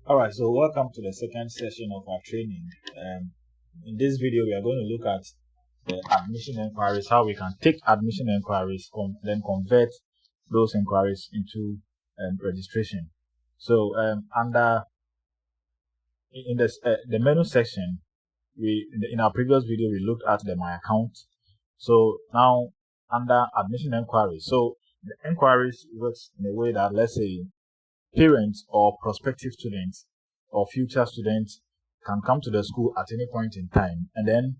Alright, so welcome to the second session of our training. In this video, we are going to look at the admission inquiries, how we can take admission inquiries, then convert those inquiries into registration. So under in the menu section, in our previous video we looked at the My Account. So now under admission inquiries, so the inquiries works in a way that, let's say, parents or prospective students or future students can come to the school at any point in time and then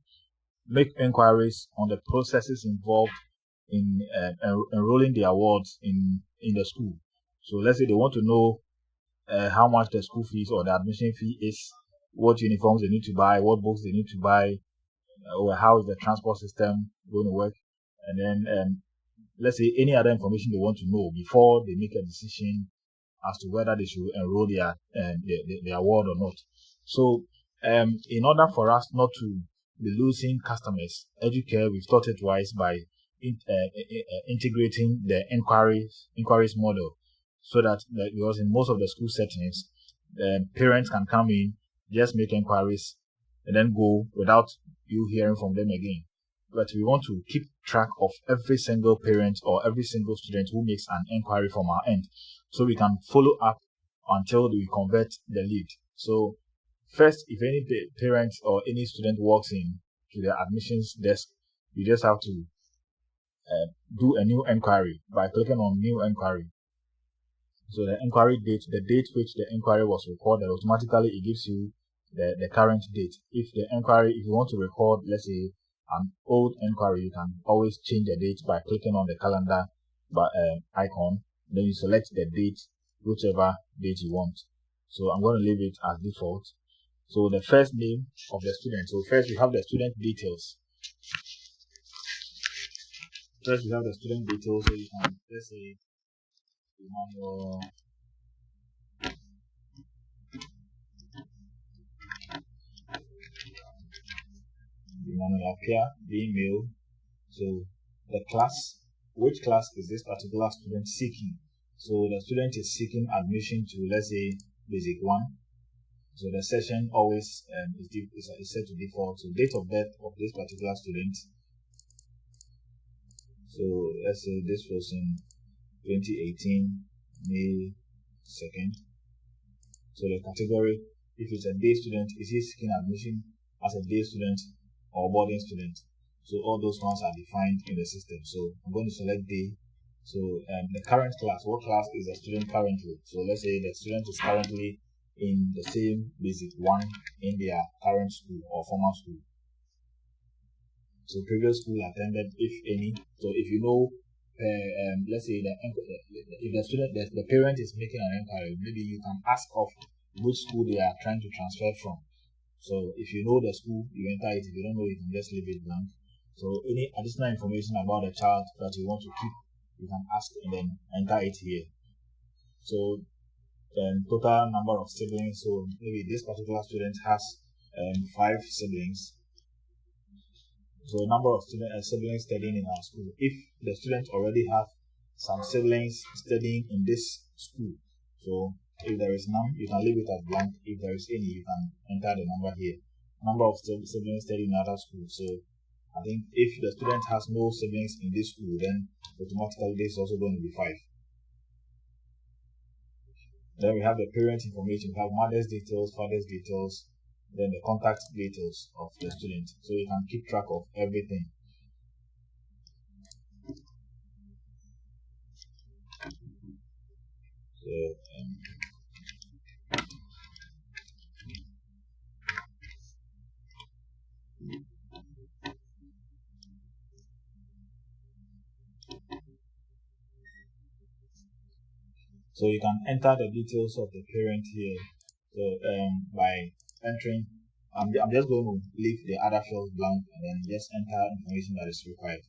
make inquiries on the processes involved in enrolling their wards in the school. So let's say they want to know how much the school fees or the admission fee is, what uniforms they need to buy, what books they need to buy, or how is the transport system going to work, and then let's say any other information they want to know before they make a decision as to whether they should enroll their ward or not. So in order for us not to be losing customers, Educare, we've thought it wise by integrating the inquiries model, so that because in most of the school settings, parents can come in, just make inquiries, and then go without you hearing from them again. But we want to keep track of every single parent or every single student who makes an inquiry from our end, so we can follow up until we convert the lead. So first, if any parent or any student walks in to the admissions desk, you just have to do a new inquiry by clicking on new inquiry. So the inquiry date, the date which the inquiry was recorded, automatically it gives you the current date. If you want to record, let's say, an old inquiry, you can always change the date by clicking on the calendar icon. Then you select the date, whichever date you want. So I'm going to leave it as default. So the first name of the student. So first we have the student details. So you can, let's say, Emmanuel Appear, being male. So the class, which class is this particular student seeking? So the student is seeking admission to, let's say, basic 1. So the session always is set to default. So date of birth of this particular student. So let's say this was in 2018, May 2nd. So the category, if it's a day student, is he seeking admission as a day student or boarding student? So all those ones are defined in the system. So I'm going to select day. So the current class, what class is the student currently? So let's say the student is currently in the same basic 1 in their current school or former school. So previous school attended, if any. So if you know, let's say if the parent is making an inquiry, maybe you can ask of which school they are trying to transfer from. So if you know the school, you enter it. If you don't know, you can just leave it blank. So any additional information about the child that you want to keep, you can ask and then enter it here. So then total number of siblings. So maybe this particular student has 5 siblings. So number of siblings studying in our school. If the student already have some siblings studying in this school, so if there is none, you can leave it as blank. If there is any, you can enter the number here. Number of siblings studying in other schools. So I think if the student has no siblings in this school, then automatically this is also going to be 5. Then we have the parent information. We have mother's details, father's details, then the contact details of the student. So you can keep track of everything. So you can enter the details of the parent here. So by entering, I'm just going to leave the other fields blank and then just enter information that is required.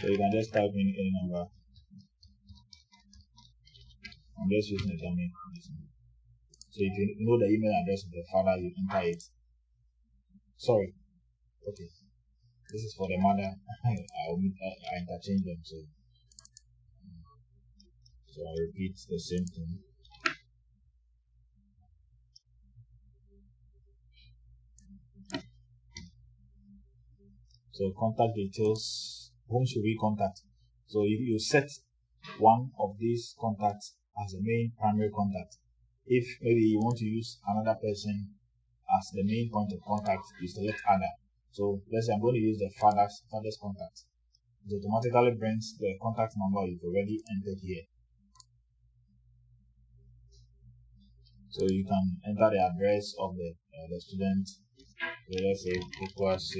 So you can just type in any number. I'm just using a dummy. So if you know the email address of the father, you enter it. Sorry. Okay. This is for the mother. I interchange them. So So I repeat the same thing. So contact details, whom should we contact? So you set one of these contacts as the main primary contact. If maybe you want to use another person as the main point of contact, you select other. So let's say I'm going to use the father's contact. It automatically brings the contact number you've already entered here. So you can enter the address of the student. So let's say focus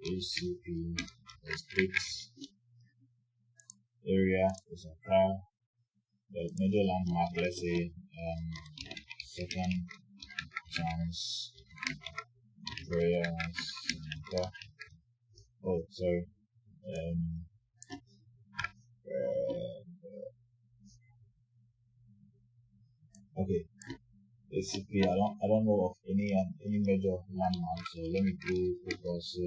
ACP Street area is a car. The major landmark, let's say second chance prayer center. Oh, sorry. Okay. Basically, I don't know of any major landmark. So let me do focus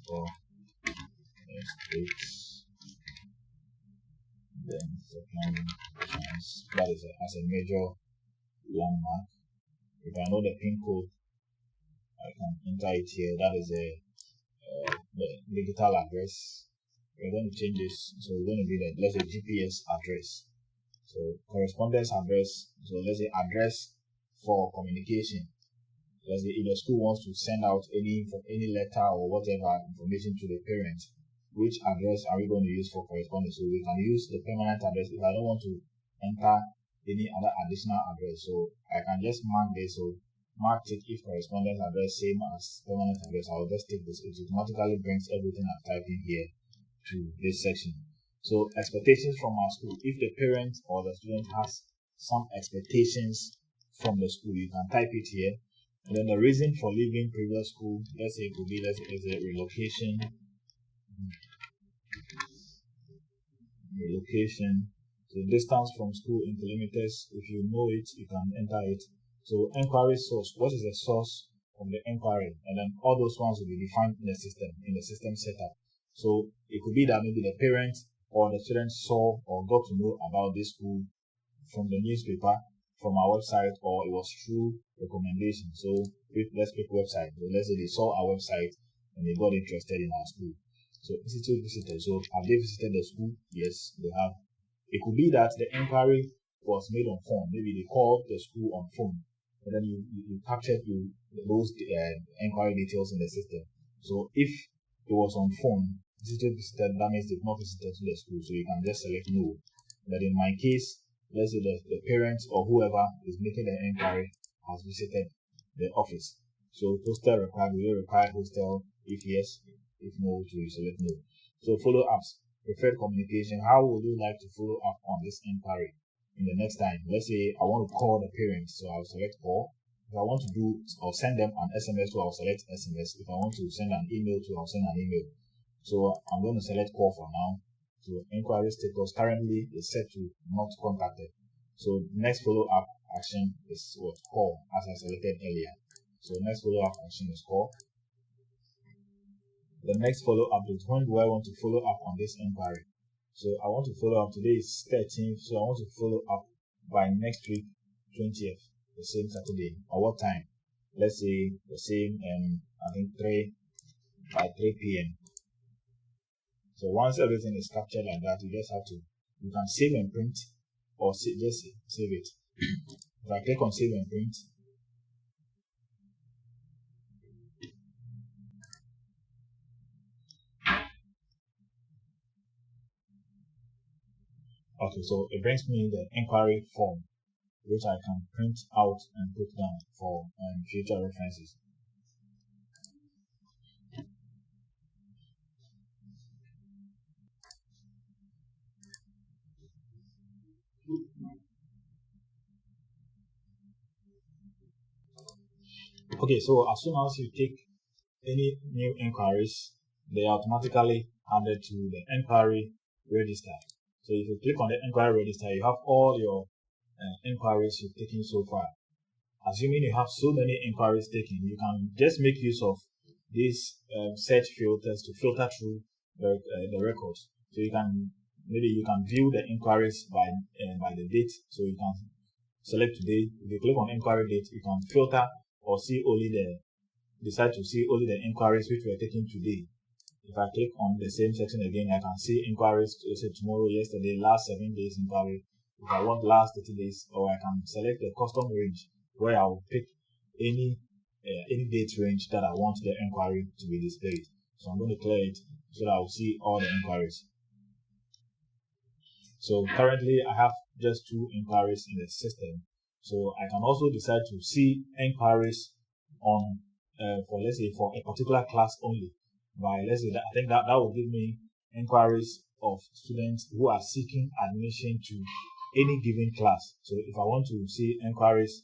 for streets. Then second chance. That is as a major landmark. If I know the pin code, I can enter it here. That is the digital address. We're going to change this. So we're going to be the, let's say, GPS address. So correspondence address. So let's say address for communication. Let's say if the school wants to send out any letter or whatever information to the parents, which address are we going to use for correspondence? So we can use the permanent address if I don't want to enter any other additional address. So I can just mark this. So mark it if correspondence address same as permanent address. I'll just take this. It automatically brings everything I've typed in here to this section. So expectations from our school. If the parent or the student has some expectations from the school, you can type it here. And then the reason for leaving previous school, let's say it could be, let's say relocation. So distance from school in kilometers. If you know it, you can enter it. So inquiry source. What is the source of the inquiry? And then all those ones will be defined in the system setup. So it could be that maybe the parent or the student saw or got to know about this school from the newspaper, from our website, or it was through recommendation. So let's pick website. So let's say they saw our website and they got interested in our school. So institute visitors. So have they visited the school? Yes, they have. It could be that the inquiry was made on phone. Maybe they called the school on phone, and then you captured those inquiry details in the system. So if it was on phone, visited, that means they've not visited to the school. So you can just select no. But in my case, let's say the parents or whoever is making the inquiry has visited the office. So hostel required, will you require hostel? If yes, if no, to select no. So follow-ups, preferred communication. How would you like to follow up on this inquiry in the next time? Let's say I want to call the parents, so I'll select call. If I want to do or send them an SMS, so I'll select SMS. If I want to send an email to, I'll send an email. So I'm going to select call for now. So inquiry status currently is set to not contacted. So next follow-up action is what? Call, as I selected earlier. So next follow-up action is call. The next follow-up is when do I want to follow up on this inquiry? So I want to follow up. Today is 13th, so I want to follow up by next week, 20th, the same Saturday. Or what time? Let's say the same, I think 3 p.m. So once everything is captured like that, you just have to, you can save and print, or just save it. If I click on save and print, okay, so it brings me the inquiry form, which I can print out and put down for future references. Okay, so as soon as you take any new inquiries, they are automatically added to the inquiry register. So if you click on the inquiry register, you have all your inquiries you've taken so far. Assuming you have so many inquiries taken, you can just make use of these search filters to filter through the records. So you can maybe you can view the inquiries by the date. So you can select today. If you click on inquiry date, you can filter or decide to see only the inquiries which were taken today. If I click on the same section again, I can see inquiries, say tomorrow, yesterday, last 7 days inquiry. If I want last 30 days, or I can select the custom range where I will pick any date range that I want the inquiry to be displayed. So I'm going to clear it so that I will see all the inquiries. So currently I have just 2 inquiries in the system. So I can also decide to see inquiries on for let's say for a particular class only. By let's say that I think that will give me inquiries of students who are seeking admission to any given class. So if I want to see inquiries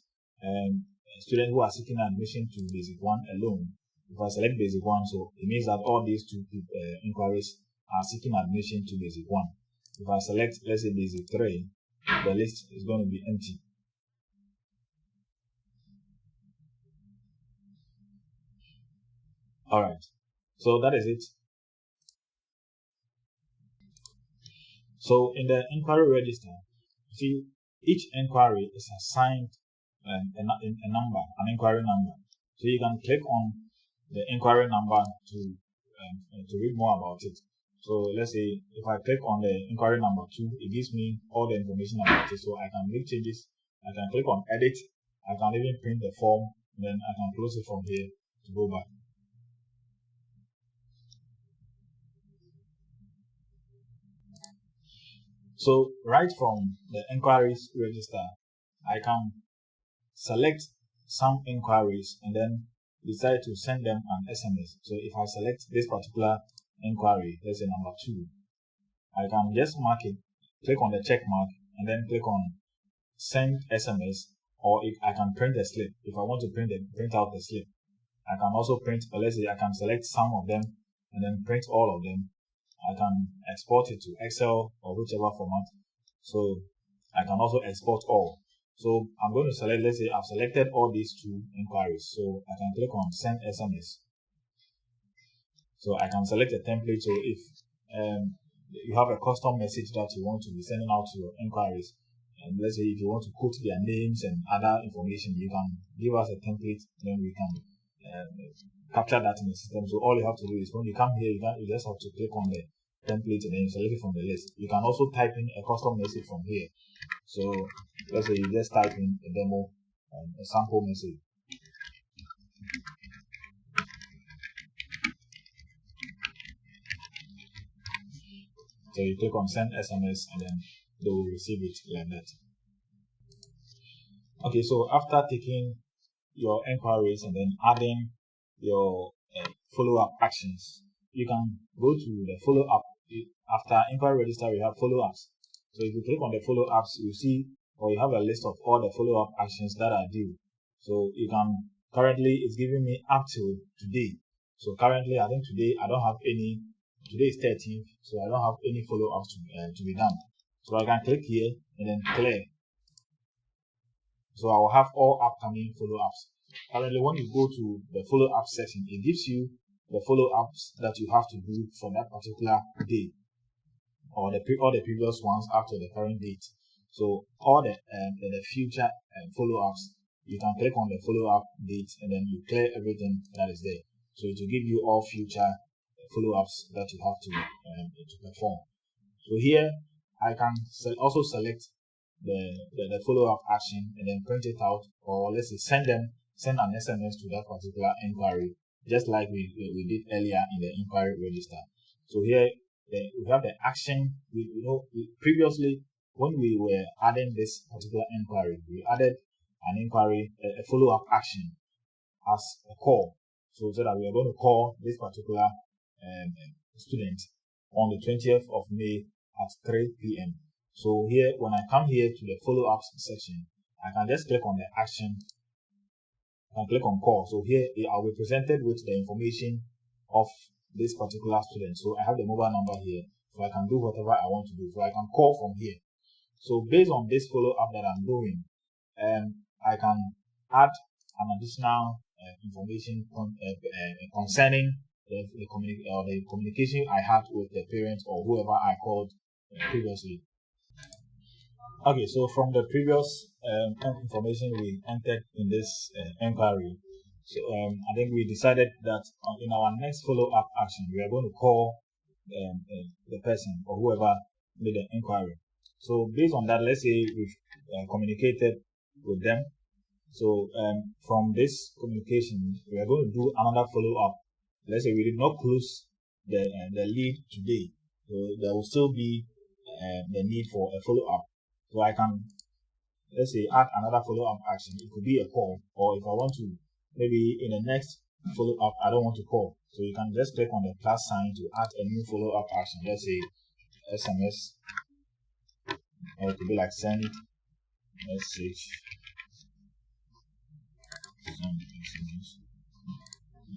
students who are seeking admission to basic 1 alone, if I select basic 1, so it means that all these 2 inquiries are seeking admission to basic 1. If I select, let's say, basic 3, the list is going to be empty. Alright, so that is it. So in the inquiry register, see, each inquiry is assigned a number, an inquiry number. So you can click on the inquiry number to read more about it. So let's say if I click on the inquiry number 2, it gives me all the information about it. So I can make changes. I can click on edit. I can even print the form. Then I can close it from here to go back. So right from the inquiries register, I can select some inquiries and then decide to send them an SMS. So if I select this particular inquiry, let's say number 2, I can just mark it, click on the check mark, and then click on send SMS, or if I can print a slip. If I want to print out the slip, I can also print, or let's say I can select some of them and then print all of them. I can export it to Excel or whichever format. So I can also export all. So I'm going to select, let's say I've selected all these 2 inquiries. So I can click on send SMS. So I can select a template. So if you have a custom message that you want to be sending out to your inquiries, and let's say if you want to quote their names and other information, you can give us a template, then we can capture that in the system. So all you have to do is when you come here, you just have to click on the template and then you select it from the list. You can also type in a custom message from here. So let's say you just type in a demo, a sample message. So you click on send SMS and then they will receive it like that. Okay, so after taking your inquiries and then adding your follow-up actions, you can go to the follow-up. After inquiry register, we have follow-ups. So if you click on the follow-ups, you see, or you have a list of all the follow-up actions that are due. So you can, currently it's giving me up till today. So currently, I think today I don't have any, today is 13th, so I don't have any follow-ups to be done. So I can click here and then clear. So I will have all upcoming follow-ups. Currently, when you go to the follow-up section, it gives you the follow-ups that you have to do for that particular day, or all the previous ones up to the current date. So all the future follow-ups, you can click on the follow-up date and then you clear everything that is there. So it will give you all future follow-ups that you have to perform. So here I can also select the follow-up action and then print it out, or let's say send an SMS to that particular inquiry, just like we did earlier in the inquiry register. So here we have the action. Previously when we were adding this particular inquiry, we added an inquiry, a follow-up action as a call. So that we are going to call this particular student on the 20th of May at 3 p.m. So here, when I come here to the follow-ups section, I can just click on the action. I can click on call. So here I'll be presented with the information of this particular student. So I have the mobile number here, so I can do whatever I want to do. So I can call from here. So based on this follow-up that I'm doing, I can add an additional information concerning the communication I had with the parents or whoever I called previously. Okay, so from the previous information we entered in this inquiry, so I think we decided that in our next follow-up action, we are going to call the person or whoever made the inquiry. So based on that, let's say we've communicated with them. So from this communication, we are going to do another follow-up. Let's say we did not close the lead today, so there will still be the need for a follow-up. So I can, let's say, add another follow-up action. It could be a call, or if I want to, maybe in the next follow-up, I don't want to call. So you can just click on the plus sign to add a new follow-up action. Let's say SMS, or it could be like send message,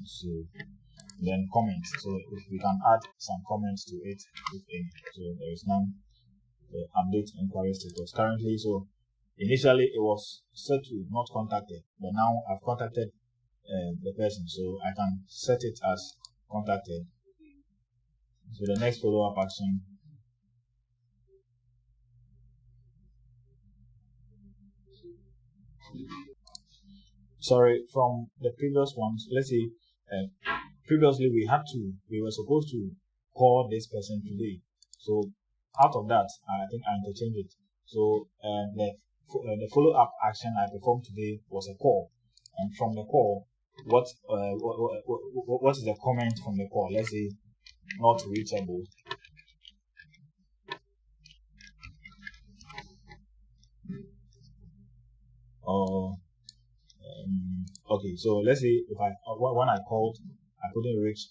so then comment. So if we can add some comments to it, if any. So there is none. The update inquiry status currently. So initially it was set to not contacted, but now I've contacted the person, so I can set it as contacted. So the next follow-up action, sorry, from the previous ones, let's say previously we were supposed to call this person today. So out of that, I think I interchanged it. So the follow-up action I performed today was a call, and from the call, what is the comment from the call? Let's say not reachable. Or okay, so let's say if when I called, I couldn't reach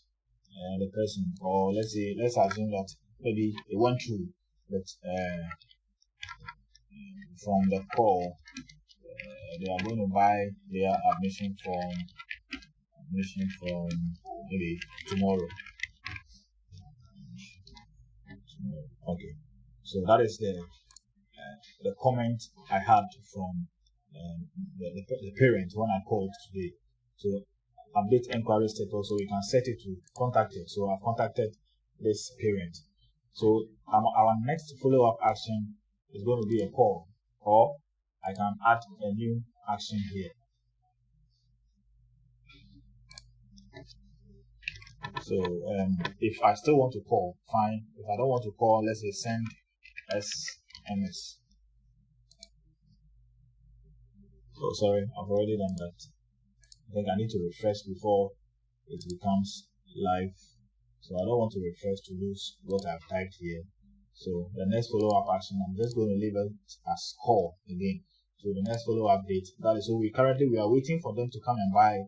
the person, or let's assume that maybe it went through, but from the call they are going to buy their admission from maybe tomorrow. Okay, so that is the comment I had from the parent when I called today. So update inquiry status, so we can set it to contacted. So I've contacted this parent. So our next follow-up action is going to be a call, or I can add a new action here. So if I still want to call, fine. If I don't want to call, let's say send SMS. Oh, sorry, I've already done that. I think I need to refresh before it becomes live. So I don't want to refresh to lose what I've typed here. So the next follow-up action, I'm just going to leave it as call again. So the next follow-up date, that is, so we are waiting for them to come and buy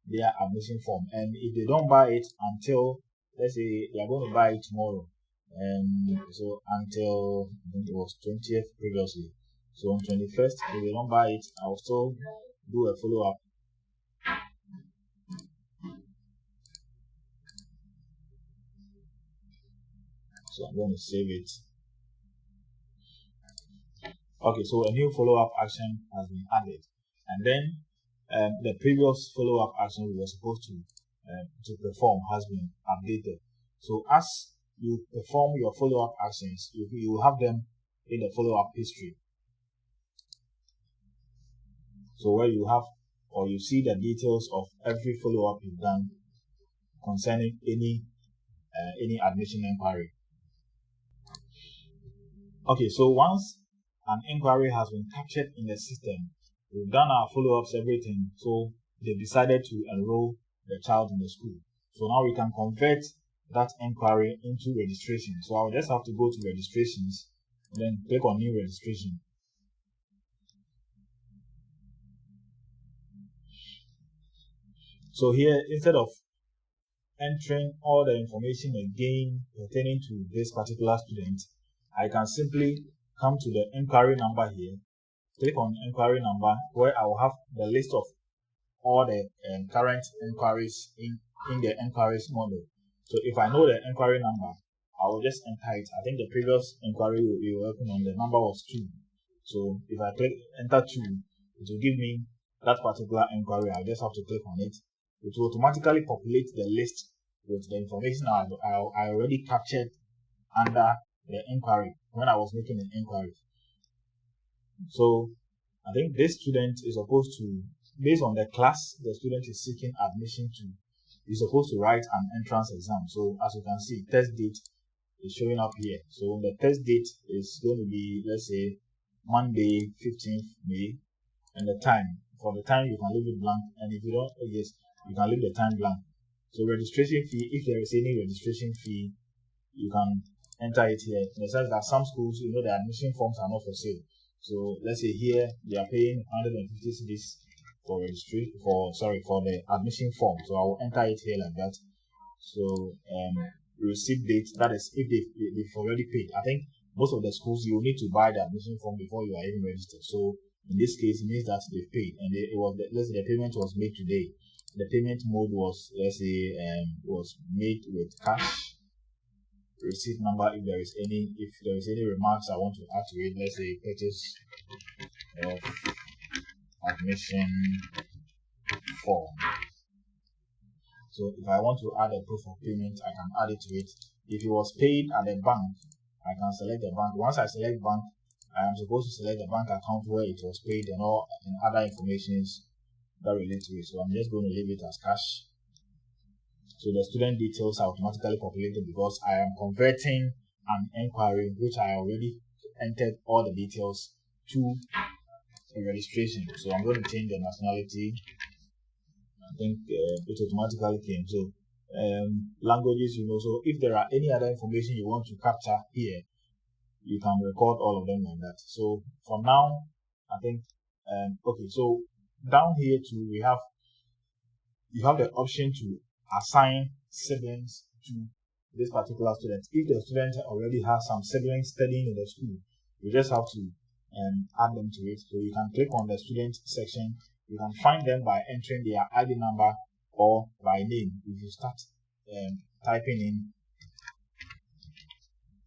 their admission form. And if they don't buy it until, let's say they are going to buy it tomorrow, and so until I think it was 20th previously. So on 21st, if they don't buy it, I'll still do a follow-up. So I'm going to save it. Okay, so a new follow-up action has been added, and then the previous follow-up action we were supposed to perform has been updated. So as you perform your follow-up actions, you have them in the follow-up history. So where you have, or you see the details of every follow-up you've done concerning any admission inquiry. Okay, so once an inquiry has been captured in the system, we've done our follow-ups, everything. So they've decided to enroll the child in the school. So now we can convert that inquiry into registration. So I'll just have to go to registrations, and then click on new registration. So here, instead of entering all the information again pertaining to this particular student, I can simply come to the inquiry number here, click on inquiry number, where I will have the list of all the current inquiries in the inquiries model. So if I know the inquiry number, I will just enter it. I think the previous inquiry we were working on, the number was 2. So if I click enter 2, it will give me that particular inquiry. I just have to click on it. It will automatically populate the list with the information I already captured under the inquiry when I was making an inquiry. So I think this student is supposed to, based on the class the student is seeking admission to, is supposed to write an entrance exam. So as you can see, test date is showing up here. So the test date is going to be, let's say, Monday, 15th May, and the time. For the time, you can leave it blank, and if you don't, yes, you can leave the time blank. So registration fee, if there is any registration fee, you can enter it here. In the sense that some schools, the admission forms are not for sale. So let's say here they are paying 150 cedis for the admission form. So I will enter it here like that. So receipt date, that is if they've already paid. I think most of the schools you will need to buy the admission form before you are even registered. So in this case, it means that they've paid, and let's say the payment was made today. The payment mode was, let's say, was made with cash. Receipt number, if there is any remarks I want to add to it, let's say purchase of admission form. So if I want to add a proof of payment, I can add it to it. If it was paid at the bank, I can select the bank. Once I select bank, I am supposed to select the bank account where it was paid and other informations that relate to it. So I'm just going to leave it as cash. So the student details are automatically populated because I am converting an inquiry which I already entered all the details to a registration. So I'm going to change the nationality. I think it automatically came. So languages, so if there are any other information you want to capture here, you can record all of them like that. So for now, I think, okay, so down here too, you have the option to assign siblings to this particular student. If the student already has some siblings studying in the school, you just have to add them to it. So you can click on the student section. You can find them by entering their ID number or by name. If you start typing in,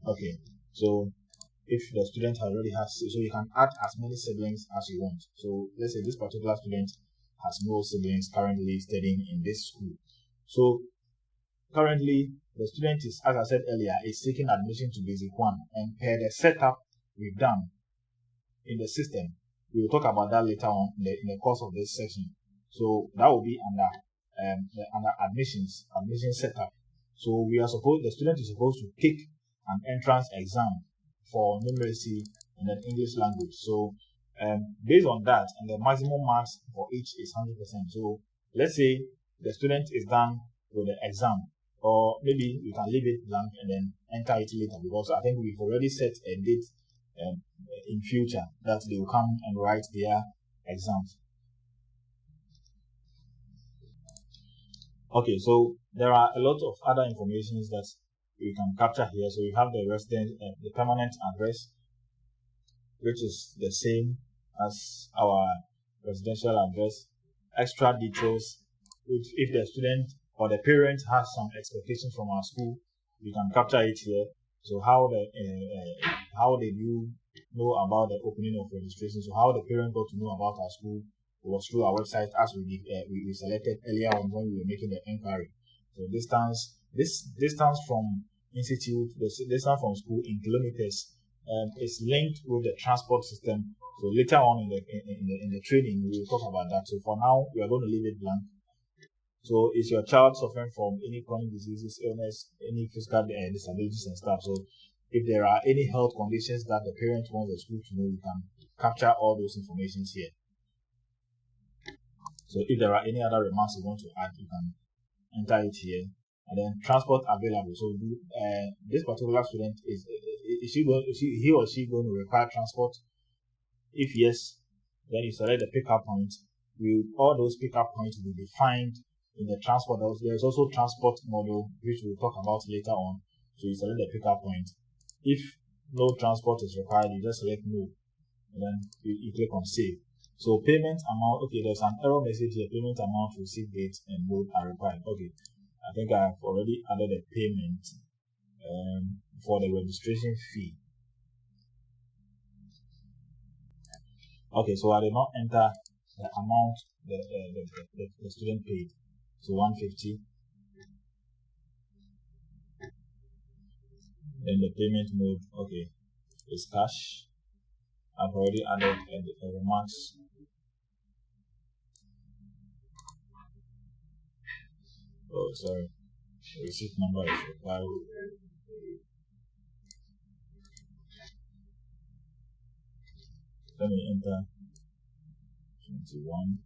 okay, so if the student already has, so you can add as many siblings as you want. So let's say this particular student has no siblings currently studying in this school. So currently the student is, as I said earlier, is seeking admission to Basic 1, and per the setup we've done in the system, we will talk about that later on in the course of this section. So that will be under admission setup. So the student is supposed to take an entrance exam for numeracy and then English language. So based on that, and the maximum marks for each is 100%. So let's say the student is done with the exam, or maybe you can leave it blank and then enter it later, because I think we've already set a date in future that they will come and write their exams. Okay, so there are a lot of other information that you can capture here. So you have the resident, the permanent address, which is the same as our residential address. Extra details, which if the student or the parent has some expectations from our school, you can capture it here. So how did you know about the opening of registration? So how the parent got to know about our school was through our website, as we selected earlier on when we were making the inquiry. So distance from institute, the distance from school in kilometers, is linked with the transport system. So later on in the training, we will talk about that. So for now, we are going to leave it blank. So is your child suffering from any chronic diseases, illness, any physical disabilities and stuff? So if there are any health conditions that the parent wants the school to know, you can capture all those informations here. So if there are any other remarks you want to add, you can enter it here. And then transport available. So this particular student is he or she going to require transport? If yes, then you select the pickup point. All those pickup points will be defined in the transport. There is also transport model, which we'll talk about later on. So you select the pickup point. If no transport is required, you just select no, and then you click on save. So payment amount, okay, there's an error message here. Payment amount, receipt date, and mode are required. Okay, I think I've already added a payment for the registration fee. Okay, so I did not enter the amount the student paid. So 150. Then the payment mode, okay, is cash. I've already added a remarks. Oh, sorry. The receipt number is required. Let me enter 21.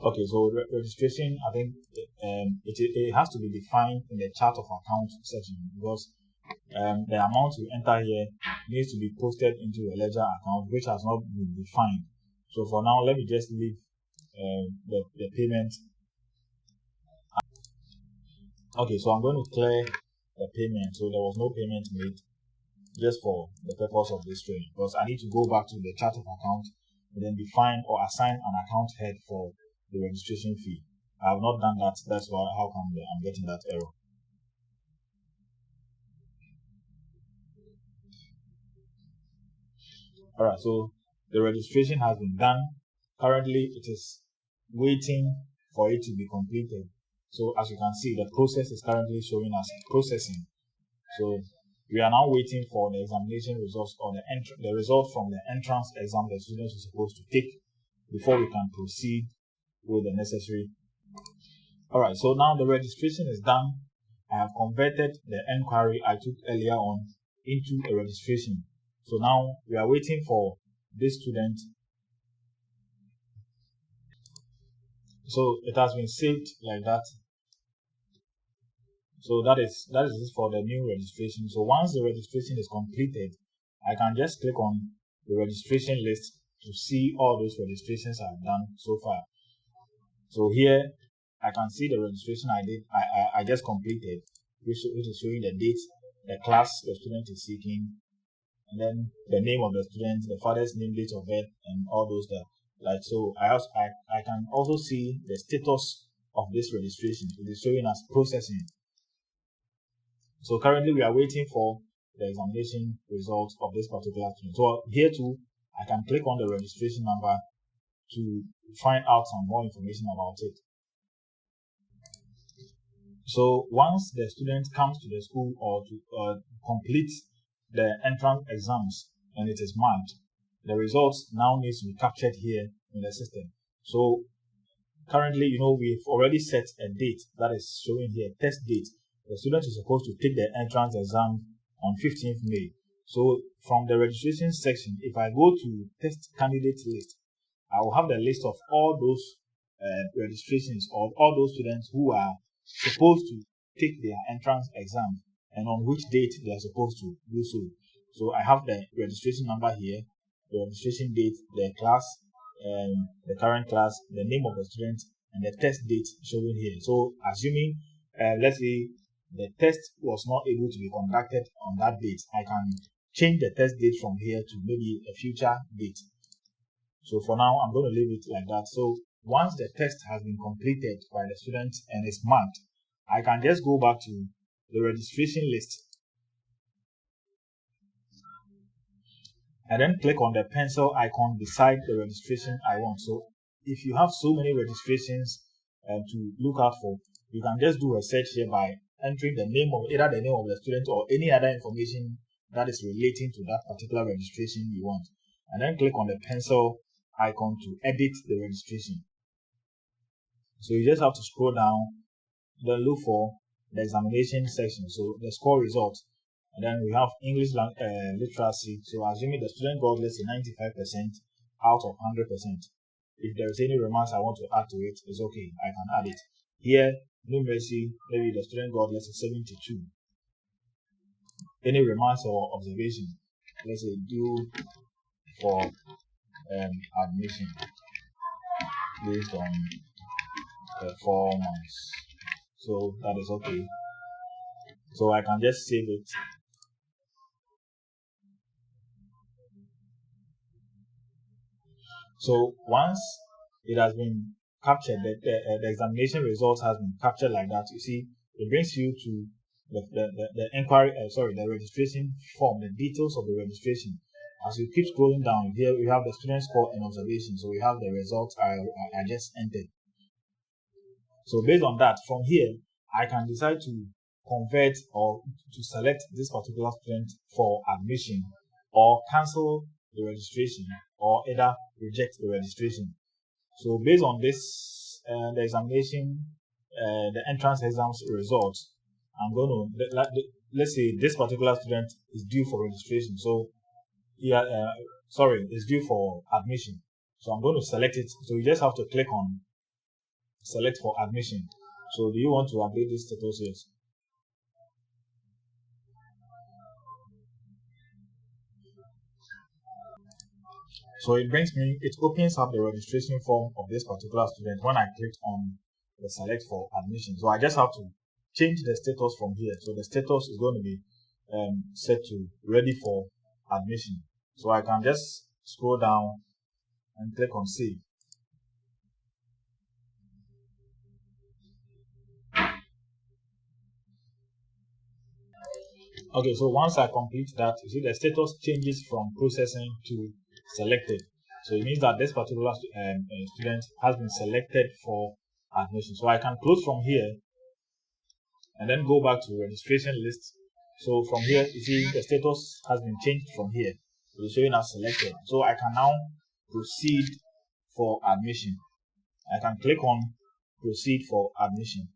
Okay, so registration, I think it has to be defined in the chart of account section, because the amount you enter here needs to be posted into a ledger account, which has not been defined. So for now, let me just leave the payment. Okay, so I'm going to clear the payment. So there was no payment made, just for the purpose of this training, because I need to go back to the chart of account and then define or assign an account head for the registration fee. I have not done that. That's why how come I'm getting that error. Alright, so the registration has been done. Currently, it is waiting for it to be completed. So as you can see, the process is currently showing us processing. So we are now waiting for the examination results, or the result from the entrance exam the students are supposed to take before we can proceed with the necessary. Alright, so now the registration is done. I have converted the enquiry I took earlier on into a registration. So now we are waiting for this student. So it has been saved like that. So that is it for the new registration. So once the registration is completed, I can just click on the registration list to see all those registrations I've done so far. So here I can see the registration I just completed, which is showing the date, the class the student is seeking, and then the name of the student, the father's name, date of birth, and all those that. Like, so I can also see the status of this registration. It is showing as processing. So currently we are waiting for the examination results of this particular student. So here too, I can click on the registration number to find out some more information about it. So once the student comes to the school or to complete the entrance exams and it is marked, the results now needs to be captured here in the system. So currently, we've already set a date that is showing here, test date. The student is supposed to take the entrance exam on 15th May. So from the registration section, if I go to test candidate list, I will have the list of all those registrations or all those students who are supposed to take their entrance exam and on which date they are supposed to do so. So I have the registration number here, the registration date, the class, the current class, the name of the student, and the test date showing here. So assuming, let's say the test was not able to be conducted on that date, I can change the test date from here to maybe a future date. So for now, I'm going to leave it like that. So once the test has been completed by the student and is marked, I can just go back to the registration list and then click on the pencil icon beside the registration I want. So if you have so many registrations to look out for, you can just do a search here by entering the name of either the name of the student or any other information that is relating to that particular registration you want, and then click on the pencil icon to edit the registration. So you just have to scroll down, then look for the examination section, so the score results, and then we have English literacy. So assuming the student got, let's say, 95% out of 100%. If there is any remarks I want to add to it, it's okay, I can add it. Here, numeracy, maybe the student got, let's say, 72. Any remarks or observation, let's say, due for admission based on performance. So that is okay. So I can just save it. So once it has been captured, the examination results has been captured like that. You see, it brings you to the inquiry, the registration form, the details of the registration. As you keep scrolling down, here we have the student score and observation. So we have the results I just entered. So based on that, from here, I can decide to convert or to select this particular student for admission, or cancel the registration, or either reject the registration. So based on this, the examination, the entrance exams results, I'm going to, let's say this particular student is due for registration. So is due for admission. So I'm going to select it. So you just have to click on select for admission. So do you want to update this status? Yes. So it opens up the registration form of this particular student when I click on the select for admission. So I just have to change the status from here. So the status is going to be set to ready for admission. So I can just scroll down and click on save. Okay, so once I complete that, you see the status changes from processing to selected. So it means that this particular student has been selected for admission. So I can close from here and then go back to registration list. So from here, you see the status has been changed from here. It's showing as selected. So I can now proceed for admission. I can click on proceed for admission.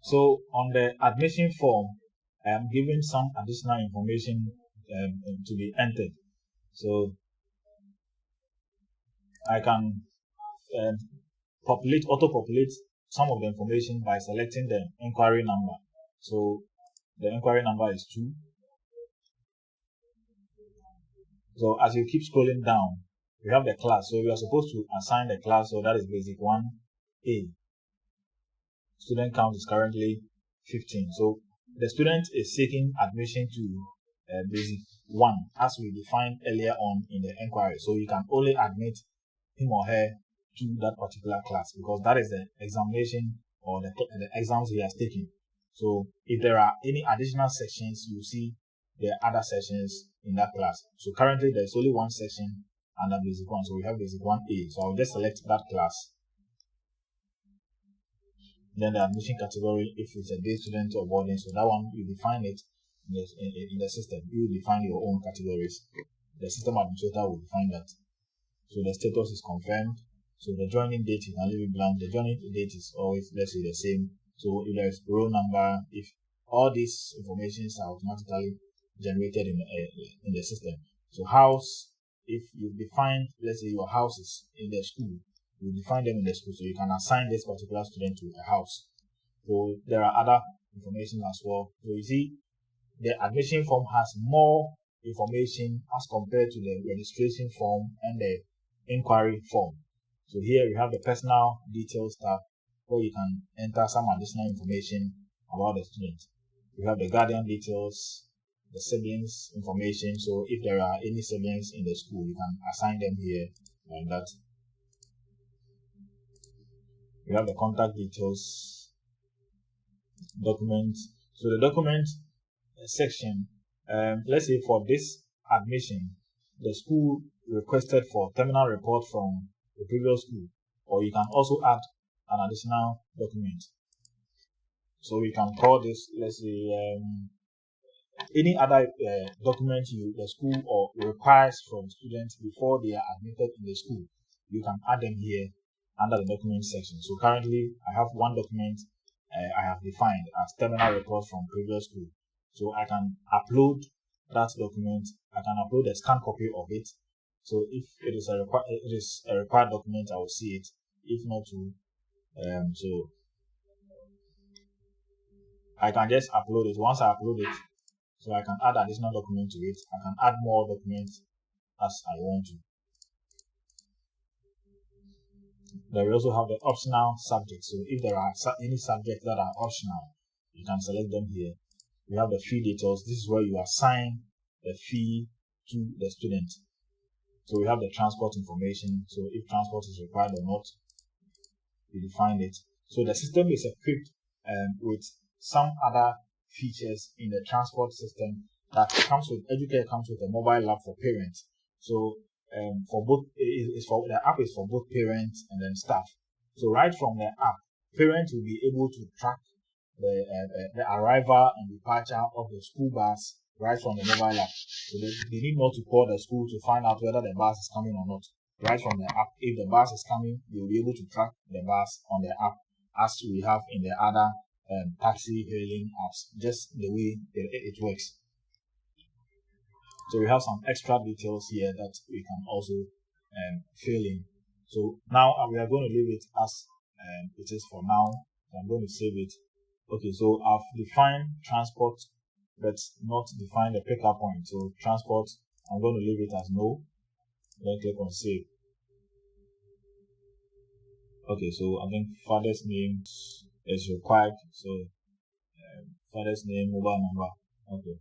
So on the admission form, I am given some additional information to be entered. So I can auto-populate some of the information by selecting the inquiry number. So the inquiry number is 2. So as you keep scrolling down, we have the class. So you are supposed to assign the class. So that is basic 1A. Student count is currently 15. So the student is seeking admission to basic 1, as we defined earlier on in the inquiry. So you can only admit him or her to that particular class, because that is the examination or the exams he has taken. So if there are any additional sections, you see there are other sections in that class. So currently there's only one section under basic 1. So we have basic 1A. So I'll just select that class. Then the admission category, if it's a day student or boarding, so that one you define it in the system. You define your own categories. The system administrator will define that. So the status is confirmed. So the joining date, you can leave it blank. The joining date is always, let's say, the same. So if there's roll number, if all these informations are automatically generated in the system. So house, if you define, let's say your house is in the school, you define them in the school, so you can assign this particular student to a house. So there are other information as well. So you see, the admission form has more information as compared to the registration form and the inquiry form. So here you have the personal details tab, where you can enter some additional information about the student. You have the guardian details, the siblings information. So if there are any siblings in the school, you can assign them here like that. You have the contact details, documents. So the document section, let's say for this admission, the school requested for terminal report from the previous school, or you can also add an additional document. So we can call this, let's say, any other document the school or requires from students before they are admitted in the school. You can add them here under the document section. So currently I have one document I have defined as terminal report from previous school. So I can upload that document. I can upload a scanned copy of it. So if it is a required document, I will see it. If not to, so I can just upload it. Once I upload it, so I can add additional document to it. I can add more documents as I want to. Then we also have the optional subjects. So if there are any subjects that are optional, you can select them here. We have the fee details. This is where you assign the fee to the student. So we have the transport information. So if transport is required or not, you define it. So the system is equipped with some other features in the transport system that comes with Educare, comes with a mobile app for parents. So for both. The app is for both parents and then staff. So right from the app, parents will be able to track the arrival and departure of the school bus right from the mobile app. So they need not to call the school to find out whether the bus is coming or not. Right from the app, if the bus is coming, they will be able to track the bus on the app as we have in the other taxi hailing apps, just the way it works. So we have some extra details here that we can also fill in. So now we are going to leave it as it is for now. I'm going to save it. Okay, so I've defined transport, but not defined the pickup point. So transport, I'm going to leave it as no. Then click on save. Okay, so I think father's name is required. So father's name, mobile number. Okay.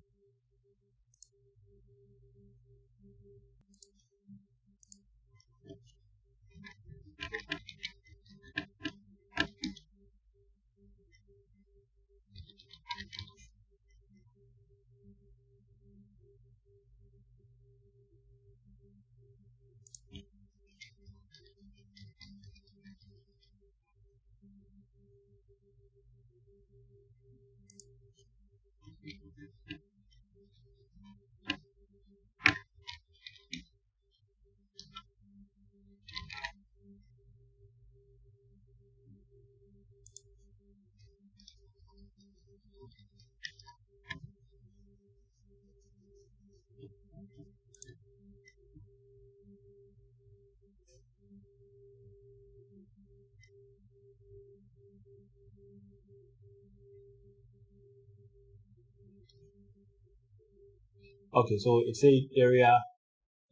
Okay, so it's a area.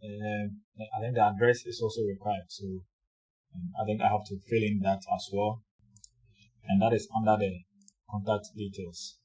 I think the address is also required. So I think I have to fill in that as well, and that is under the contact details.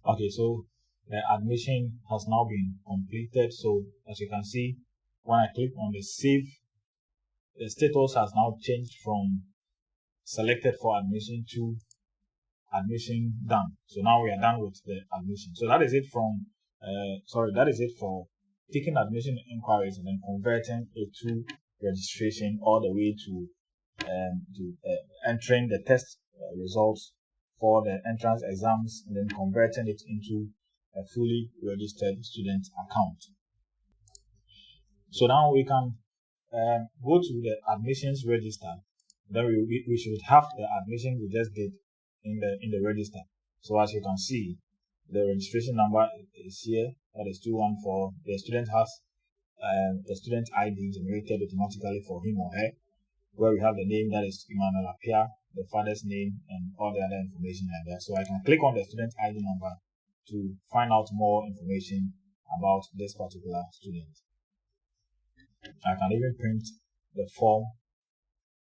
Okay, so the admission has now been completed. So as you can see, when I click on the save, the status has now changed from selected for admission to admission done. So now we are done with the admission. So that is it that is it for taking admission inquiries and then converting it to registration all the way to entering the test results for the entrance exams and then converting it into a fully registered student account. So now we can go to the admissions register. Then we should have the admission we just did in the register. So as you can see, the registration number is here. That is 214. The student has the student ID generated automatically for him or her, where we have the name, that is Emmanuel Apia, the father's name, and all the other information like that. So I can click on the student ID number to find out more information about this particular student. I can even print the form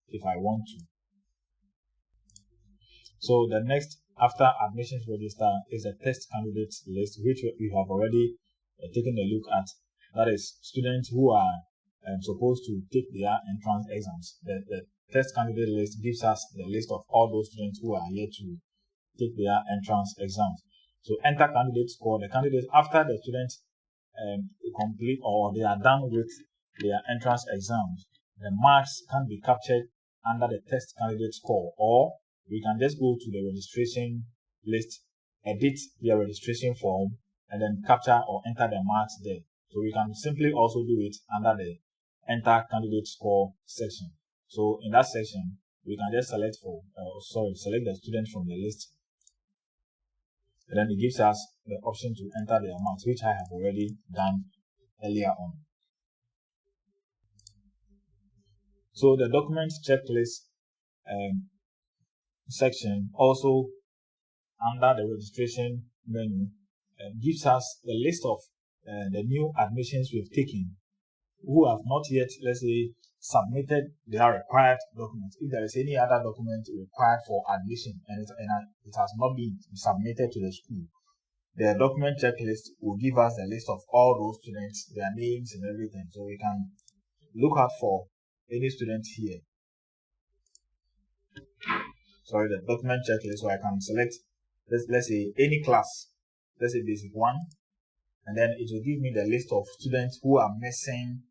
if I want to. So the next after admissions register is a test candidates list, which we have already taken a look at. That is students who are supposed to take their entrance exams. The test candidate list gives us the list of all those students who are here to take their entrance exams. So enter candidate score. The candidates, after the students complete or they are done with their entrance exams, the marks can be captured under the test candidate score, or we can just go to the registration list, edit their registration form, and then capture or enter the marks there. So we can simply also do it under the enter candidate score section. So in that section, we can just select select the student from the list. And then it gives us the option to enter their marks, which I have already done earlier on. So the documents checklist section, also under the registration menu, gives us the list of the new admissions we've taken who have not yet, let's say, submitted their required documents. If there is any other document required for admission and it has not been submitted to the school, the document checklist will give us the list of all those students, their names and everything. So we can look out for any student here. Sorry, the document checklist, so I can select, let's say, any class, let's say basic 1, and then it will give me the list of students who are missing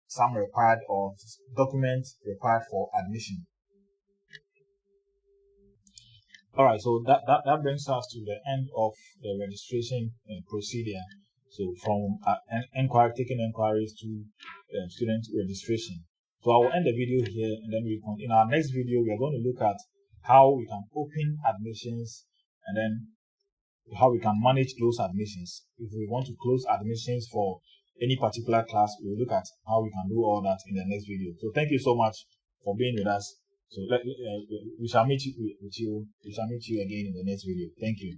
some required or documents required for admission. Alright, so that brings us to the end of the registration procedure. So from taking inquiries to student registration. So I will end the video here, and then in our next video we are going to look at how we can open admissions and then how we can manage those admissions. If we want to close admissions for any particular class, we will look at how we can do all that in the next video. So thank you so much for being with us. So we shall meet you again in the next video. Thank you.